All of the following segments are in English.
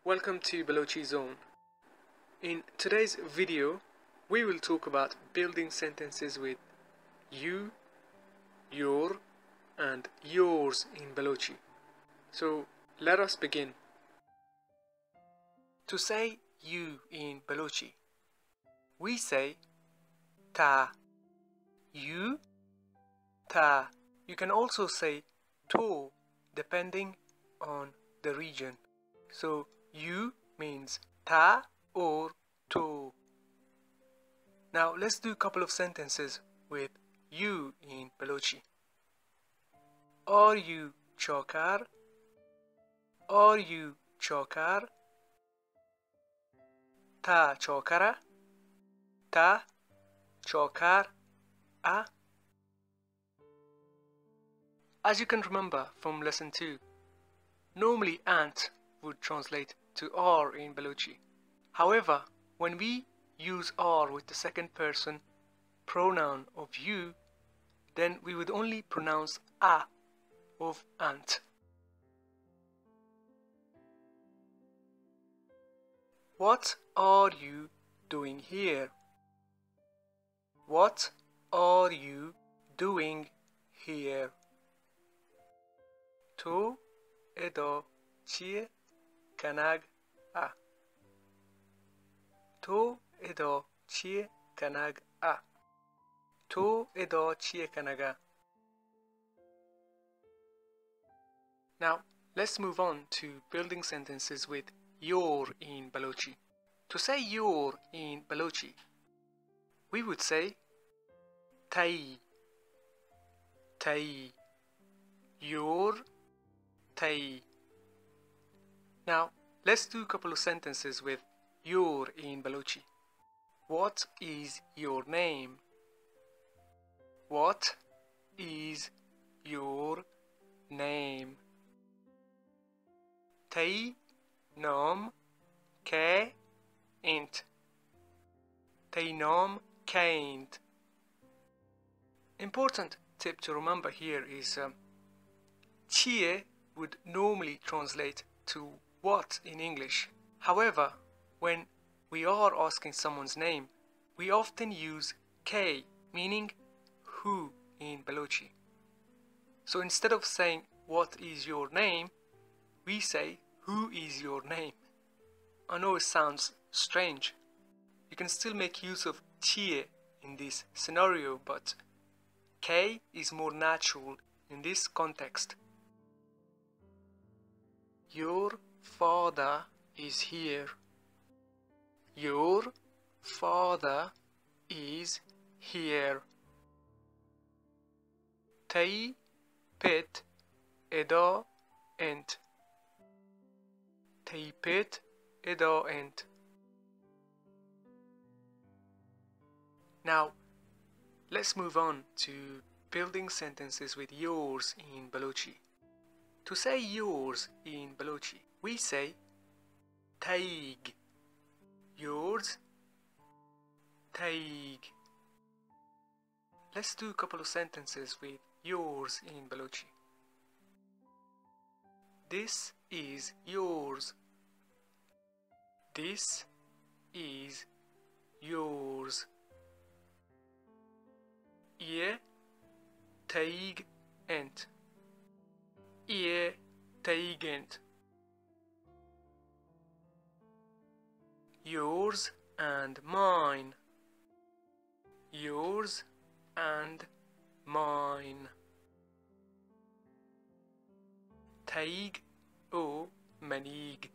Welcome to Balochi Zone. In today's video, we will talk about building sentences with you, your, and yours in Balochi. So let us begin. To say you in Balochi, we say ta, you, ta. You can also say to, depending on the region. So you means ta or to. Now let's do a couple of sentences with you in Balochi. Are you chokar? Are you chokar? Ta chokara? Ta chokar a? As you can remember from lesson 2, normally ant would translate to R in Balochi. However, when we use R with the second person pronoun of you, then we would only pronounce a of ant. What are you doing here? What are you doing here? تو ادا چیه کنگ ا تو ادا چیه کنگ ا تو ادا چیه کنگ ا. Now let's move on to building sentences with your in Balochi. To say your in Balochi, we would say tai, tai, your tai. Now let's do a couple of sentences with your in Balochi. What is your name? What is your name? Tai nam ke int. Tai nam kaint. Important tip to remember here is chie would normally translate to what in English. However, when we are asking someone's name, we often use K, meaning who in Balochi. So instead of saying what is your name, we say who is your name. I know it sounds strange. You can still make use of chie in this scenario, but K is more natural in this context. Your father is here. Your father is here. Tai pet eda ent. Tai pet eda ent. Now let's move on to building sentences with yours in Balochi. To say yours in Balochi, we say taig. Yours, taig. Let's do a couple of sentences with yours in Balochi. This is yours. This is yours. Ye taig ent. Ye taig ent. Yours and mine. Yours and mine. Taig o manig.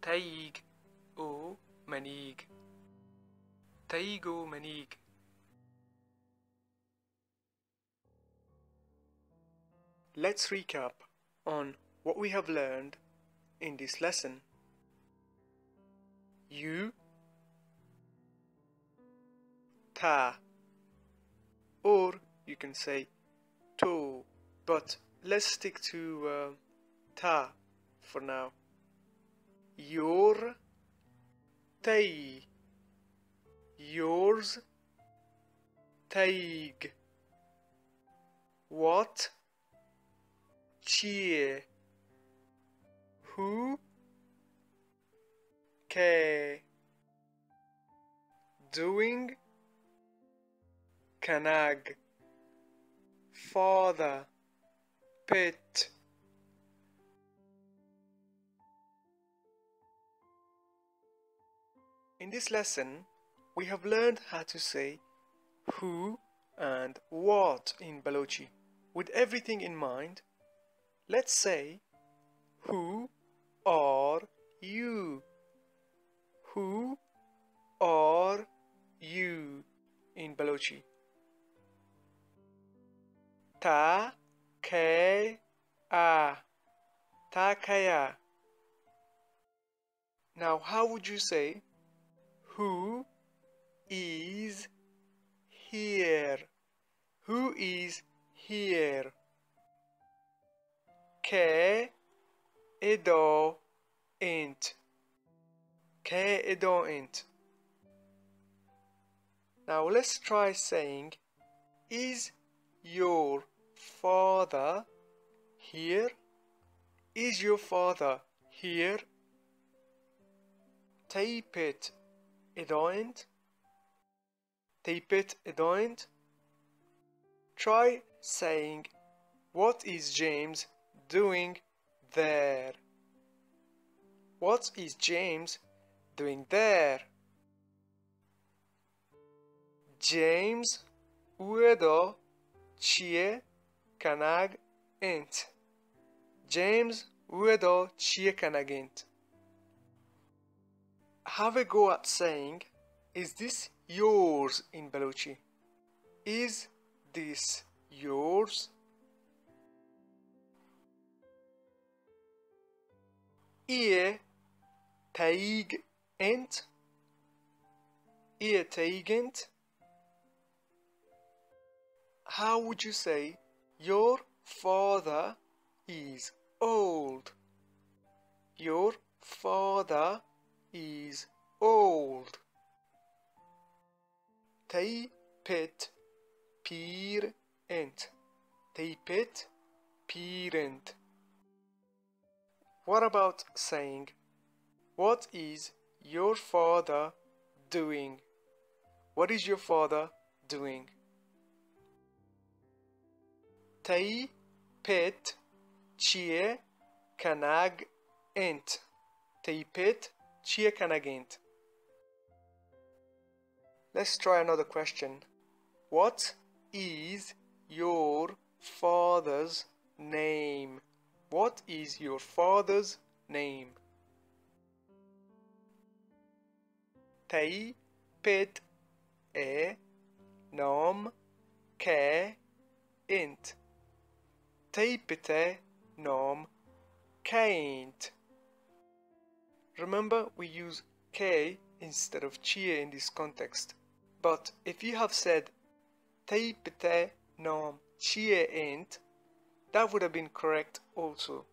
Taig o manig. Taig o manig. Let's recap on what we have learned in this lesson. You, ta, or you can say to, but let's stick to ta for now. Your, tai, yours, taig. What, chie, who, Ke. Doing. Kanag. Father. Pet. In this lesson, we have learned how to say who and what in Balochi. With everything in mind, let's say who are you? Who are you in Balochi? Ta ke a. Ta kaya. Now how would you say who is here? Who is here? Ke edo int. Ke edo int. Now let's try saying, is your father here? Is your father here? Tapet edoint. Tapet edoint. Try saying, what is James doing there? What is James doing there? James uedo chie kanag int. James uedo chie kanag int. Have a go at saying, is this yours in Balochi? Is this yours? Ie taig ent. Ie taig ent. How would you say your father is old? Your father is old. Tai pet pir ent. Tai pet pirent. What about saying, what is your father doing? What is your father doing? Tai pet chie kanag ent. Tai pet chie kanag ent. Let's try another question. What is your father's name? What is your father's name? Tai pet e nom ke int. Tai pete nom kaint. Remember, we use k instead of chie in this context. But if you have said tai pete nom chie int, that would have been correct also.